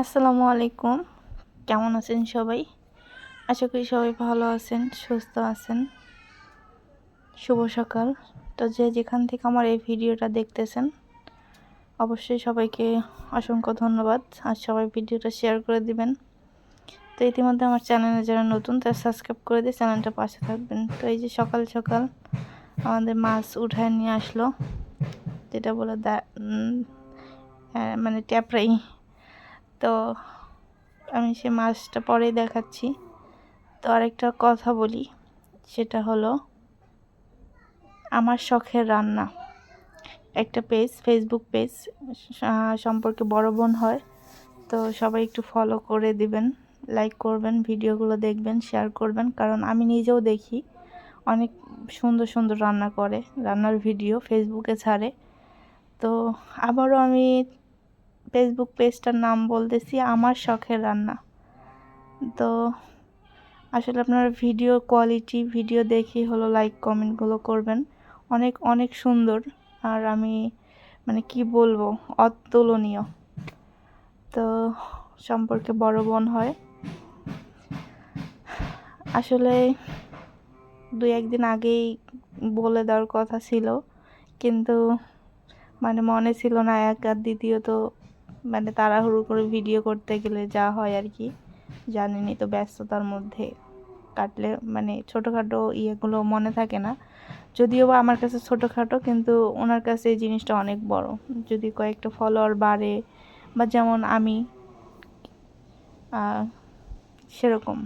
আসসালামু আলাইকুম। কেমন আছেন সবাই? আশা করি সবাই ভালো আছেন, সুস্থ আছেন। শুভ সকাল। তো যে যেখান থেকে আমার এই ভিডিওটা দেখতেছেন, অবশ্যই সবাইকে অসংখ্য ধন্যবাদ। আর সবাই ভিডিওটা শেয়ার করে দিবেন। তো ইতিমধ্যে আমার চ্যানেলে যারা নতুন তারা সাবস্ক্রাইব করে দিয়ে চ্যানেলটা পাশে থাকবেন। তো এই যে সকাল সকাল আমাদের মাছ উঠায় নিয়ে আসলো, যেটা বলে মানে ট্যাপরাই। তো আমি সে মাছটা পরেই দেখাচ্ছি। তো আরেকটা কথা বলি, সেটা হলো আমার শখের রান্না। একটা পেজ, ফেসবুক পেজ সম্পর্কে বড় বোন হয়। তো সবাই একটু ফলো করে দিবেন, লাইক করবেন, ভিডিওগুলো দেখবেন, শেয়ার করবেন, কারণ আমি নিজেও দেখি অনেক সুন্দর সুন্দর রান্না করে, রান্নার ভিডিও ফেসবুকে ছাড়ে। তো আবারও আমি ফেসবুক পেজটার নাম বলতেছি আমার শখের রান্না। তো আসলে আপনারা ভিডিও কোয়ালিটি ভিডিও দেখি হলো লাইক কমেন্টগুলো করবেন, অনেক অনেক সুন্দর। আর আমি মানে কি বলবো, অতুলনীয়। তো সম্পর্কে বড় বোন হয়। আসলে 2-1 দিন আগেই বলে দেওয়ার কথা ছিল, কিন্তু মানে মনে ছিল না, এক আর দ্বিতীয়ত মানে তাড়াহুড়ো করে ভিডিও করতে গেলে যা হয় আর কি, জানেনই তো, ব্যস্ততার মধ্যে কাটলে মানে ছোটোখাটো ইয়েগুলো মনে থাকে না। যদিও বা আমার কাছে ছোটোখাটো, কিন্তু ওনার কাছে এই জিনিসটা অনেক বড়। যদি কয়েকটা ফলোয়ার বাড়ে বা যেমন আমি সেরকম,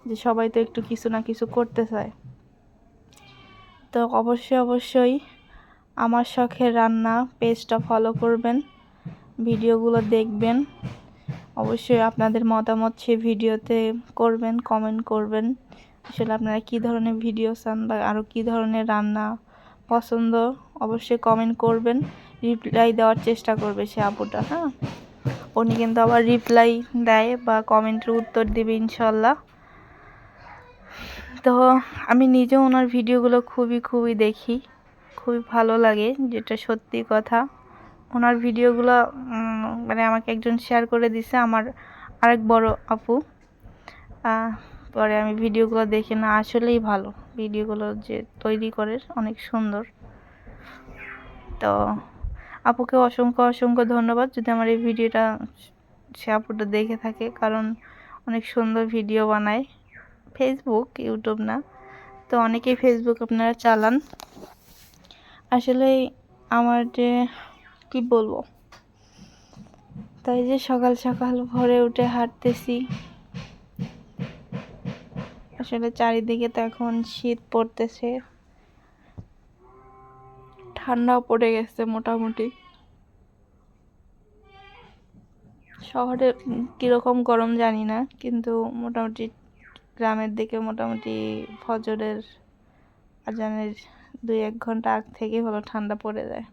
যে সবাই তো একটু কিছু না কিছু করতে চায়। তো অবশ্যই অবশ্যই আমার শখের রান্না পেজটা ফলো করবেন, ভিডিওগুলো দেখবেন। অবশ্যই আপনাদের মতামত সে ভিডিওতে করবেন, কমেন্ট করবেন। আসলে আপনারা কী ধরনের ভিডিও চান বা আরও কী ধরনের রান্না পছন্দ, অবশ্যই কমেন্ট করবেন। রিপ্লাই দেওয়ার চেষ্টা করবে সে আপুটা। হ্যাঁ, উনি কিন্তু আবার রিপ্লাই দেয় বা কমেন্টের উত্তর দেবে ইনশাল্লাহ। তো আমি নিজেও ওনার ভিডিওগুলো খুবই দেখি, খুবই ভালো লাগে, যেটা সত্যি কথা। ওনার ভিডিওগুলো মানে আমাকে একজন শেয়ার করে দিছে, আমার আরেক বড় আপু। পরে আমি ভিডিওগুলো দেখি, না আসলেই ভালো, ভিডিওগুলো যে তৈরি করে অনেক সুন্দর। তো আপুকে অসংখ্য অসংখ্য ধন্যবাদ যদি আমার এই ভিডিওটা সে আপুটা দেখে থাকে, কারণ অনেক সুন্দর ভিডিও বানায়। ফেসবুক, ইউটিউব না। তো অনেকেই ফেসবুক আপনারা চালান। আসলে আমার যে কি বলবো, তাই যে সকাল সকাল ভোরে উঠে হাঁটতেছি। আসলে চারিদিকে তো এখন শীত পড়তেছে, ঠান্ডাও পড়ে গেছে মোটামুটি। শহরে কীরকম গরম জানি না, কিন্তু মোটামুটি গ্রামের দিকে মোটামুটি ফজরের আজানের 2-1 ঘন্টা আগ থেকে হলো ঠান্ডা পড়ে যায়।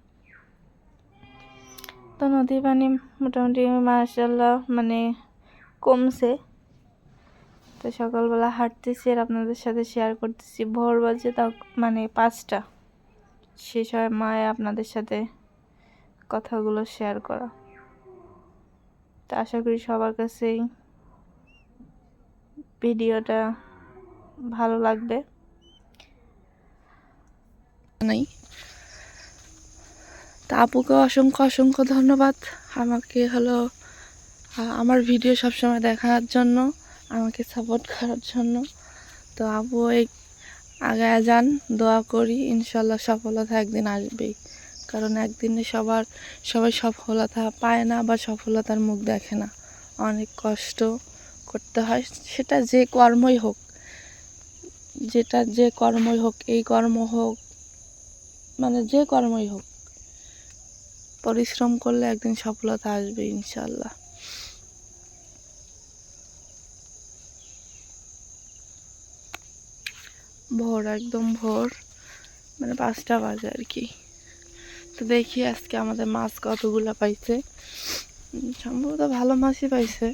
তো নদীর পানি মোটামুটি মাশাআল্লাহ মানে কমছে। তো সকালবেলা হাঁটতেছি আর আপনাদের সাথে শেয়ার করতেছি। ভোর বাজে তাও মানে 5টা, সে সময় আপনাদের সাথে কথাগুলো শেয়ার করা। তো আশা করি সবার কাছেই ভিডিওটা ভালো লাগবে। তা আপুকে অসংখ্য অসংখ্য ধন্যবাদ আমাকে হলো আমার ভিডিও সবসময় দেখার জন্য, আমাকে সাপোর্ট করার জন্য। তো আপু এই আগায় যান, দোয়া করি ইনশাল্লাহ সফলতা একদিন আসবেই। কারণ একদিনে সবাই সফলতা পায় না বা সফলতার মুখ দেখে না, অনেক কষ্ট করতে হয়। সেটা যে কর্মই হোক, এই কর্ম হোক মানে যে কর্মই হোক, পরিশ্রম করলে একদিন সফলতা আসবে ইনশাল্লাহ। ভোর, একদম ভোর, মানে 5টা বাজে আর কি। তো দেখি আজকে আমাদের মাছ কতগুলো পাইছে। সম্ভবত ভালো মাছই পাইছে।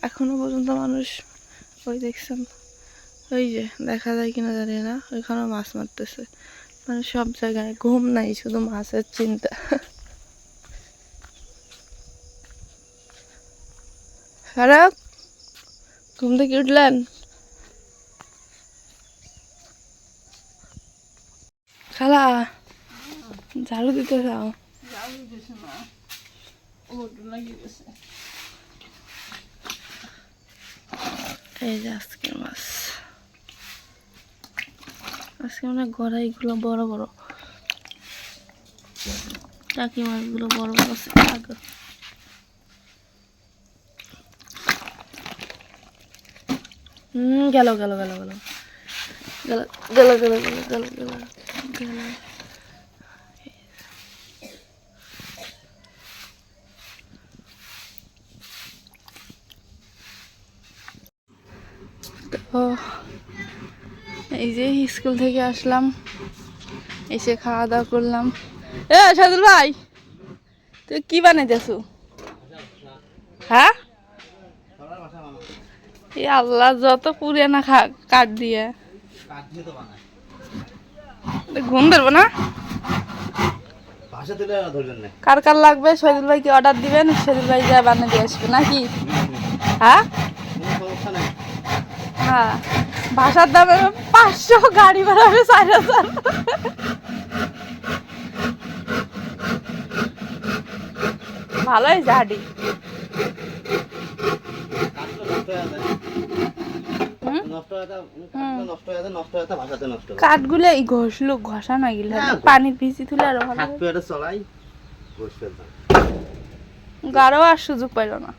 এখনো পর্যন্ত মানুষ, ওই দেখছেন, ওই যে দেখা যায় কিনা জানি না, ওইখানেও মাছ মারতেছে। মানে সব জায়গায় ঘুম নাই, শুধু মাছের চিন্তা। খারাপ ঘুম থেকে উঠলেন? খালা ঝাড়ু দিতে যাও। এই যে আজকের মাছ, আজকে আমরা গড়াইগুলো বড় বড়, টাকি মাছগুলো বড় বড় আছে। গেল গেল গেল গেল গেল গেল গেল গেল গেল গেল গেল। তো এই যে স্কুল থেকে আসলাম, এসে খাওয়া দাওয়া করলাম। সাদুল ভাই তুই কি বানাইতেছো? হ্যাঁ এই আল্লাহ যত পুড়ে না কাঠ দিয়ে ঘুম ধরবো না। কার কার লাগবে শহীদুল ভাইকে অর্ডার দিবেন, শহীদুল ভাই যা বানিয়ে দিয়ে আসবে নাকি? হ্যাঁ হ্যাঁ, ভাষার দামে 500, গাড়ি ভাড়া হবে 4000। ভালোই জাডি কাঠগুলো এই ঘষলো, ঘষা না গেলে পানির ভিজি তুলে আরো ভালো চলাই গাঢ় আর সুযোগ পাইল না।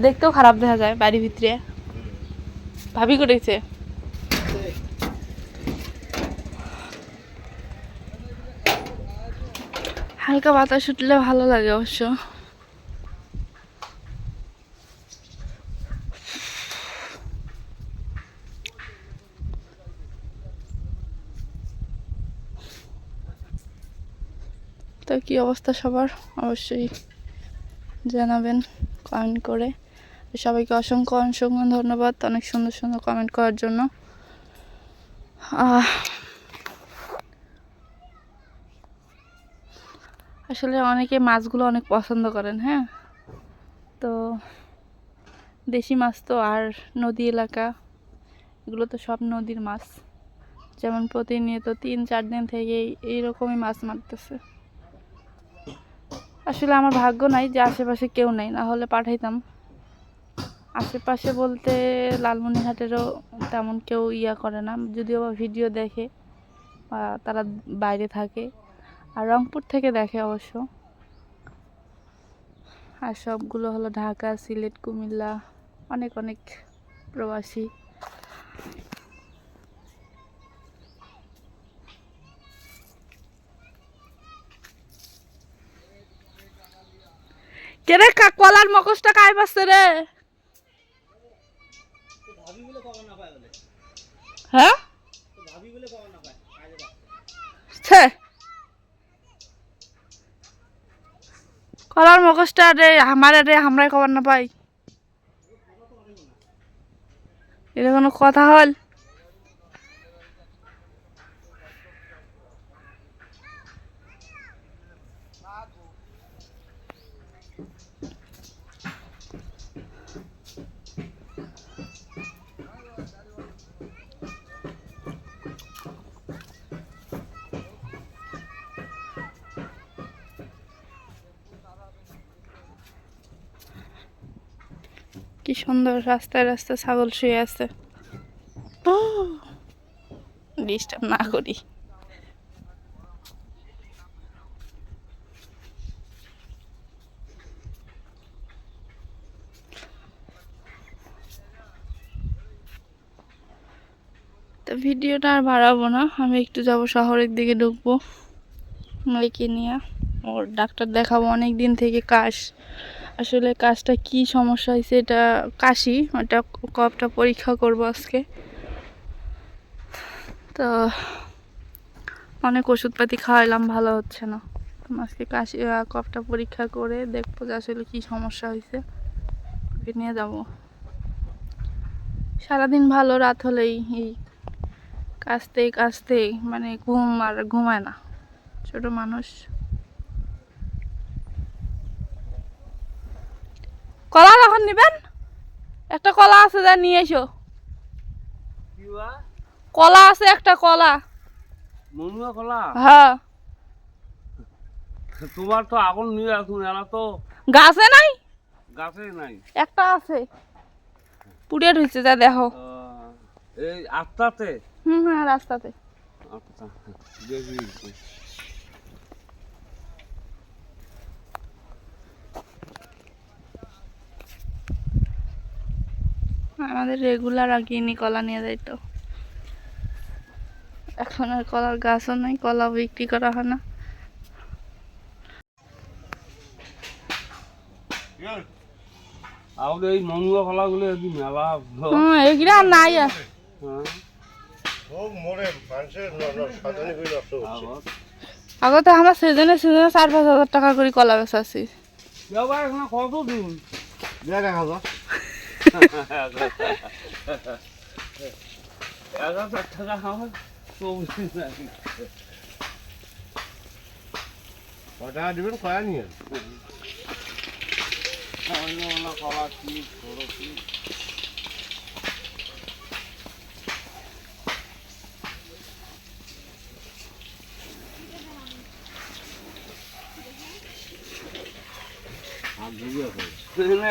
দেখতেও খারাপ দেখা যায় বাড়ির ভিতরে। ভাবি করেছে হালকা বাতাস উঠলে ভালো লাগে অবশ্য। তো কি অবস্থা সবার অবশ্যই জানাবেন কমেন্ট করে। সবাইকে অসংখ্য অসংখ্য ধন্যবাদ অনেক সুন্দর সুন্দর কমেন্ট করার জন্য। আসলে অনেকে মাছগুলো অনেক পছন্দ করেন। হ্যাঁ, তো দেশি মাছ তো, আর নদী এলাকা এগুলো তো সব নদীর মাছ, যেমন প্রতিনিয়ত 3-4 দিন থেকে এইরকমই মাছ মারতেছে। আসলে আমার ভাগ্য নাই যে আশেপাশে কেউ নেই, না হলে পাঠাইতাম। আশেপাশে বলতে লালমনিরহাটেরও তেমন কেউ করে না, যদিও বা ভিডিও দেখে, তারা বাইরে থাকে, আর রংপুর থেকে দেখে অবশ্য। আর সবগুলো হলো ঢাকা, সিলেট, কুমিল্লা, অনেক অনেক প্রবাসী। কেরে কলার মকসটা কাই পাচ্ছে রে? হ্যাঁ কলার মকসটা রে আমরাই খবর না পাই, এটা কোনো কথা হল? কি সুন্দর রাস্তায় রাস্তায় ছাগল শুয়ে আছে, ডিস্টার্ব না করি। তো ভিডিওটা আর বাড়াবো না, আমি একটু যাব শহরের দিকে, ঢুকবো মেয়েকে নিয়ে, ওর ডাক্তার দেখাবো। অনেক দিন থেকে কাশ, আসলে কাশটা কি সমস্যা হয়েছে, এটা কাশি, ওটা কফটা পরীক্ষা করব আজকে। তো অনেক ওষুধপাতি খাওয়াইলাম, ভালো হচ্ছে না। আজকে কাশি কফটা পরীক্ষা করে দেখবো যে আসলে কি সমস্যা হয়েছে, ওকে নিয়ে যাব। সারাদিন ভালো, রাত হলেই এই কাস্তেই কাস্তেই মানে ঘুম আর ঘুমায় না ছোট মানুষ। কলা কখন নিবেন? একটা কলা আছে, যা নিয়ে এসো। কলা আছে একটা, কলা। মনুয়া কলা? হ্যাঁ। তোমার তো আগুন নিয়ে আসুন, এরা তো গাছে নাই, গাছে নাই। একটা আছে, পুড়ে রয়েছে, যা দেখো। এই আস্তাতে? হ্যাঁ, রাস্তাতে। আচ্ছা, দেখি। আমাদের রেগুলার আগিয়ে কলা নিয়ে যাইতো, এখন আর কলার গাছও নাই, কলা বিক্রি করা হয় না। আমাদের এই মনুয়া কলাগুলো কি মেলা? এগুলা আর নাই আর। আগতে আমরা সিজনে 4-5 হাজার টাকা করে কলা বেচাছি। কত দিন? 1,000 টাকা আমার কটা দিবেন কয়া নিয়ে কলা কি বড় কি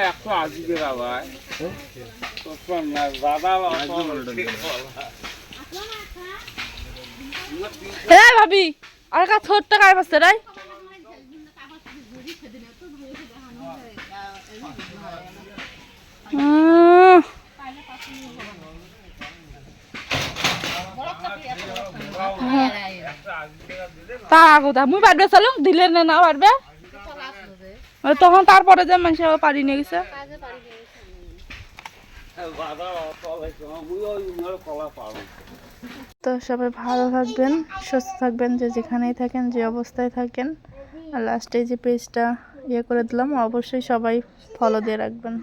একশো 80 টাকা ভাই। দাদা ভাবি আর কা 70 টাকায় পাচ্ছে রে। তা কথা মুই পারবে চালুম দিলে না পারবে তখন, তারপরে যে মানুষ পারি নিয়ে গেছে। তো সবাই ভালো থাকবেন, সুস্থ থাকবেন, যে যেখানেই থাকেন, যে অবস্থায় থাকেন। আর লাস্টে যে পেজটা করে দিলাম, অবশ্যই সবাই ফলো দিয়ে রাখবেন।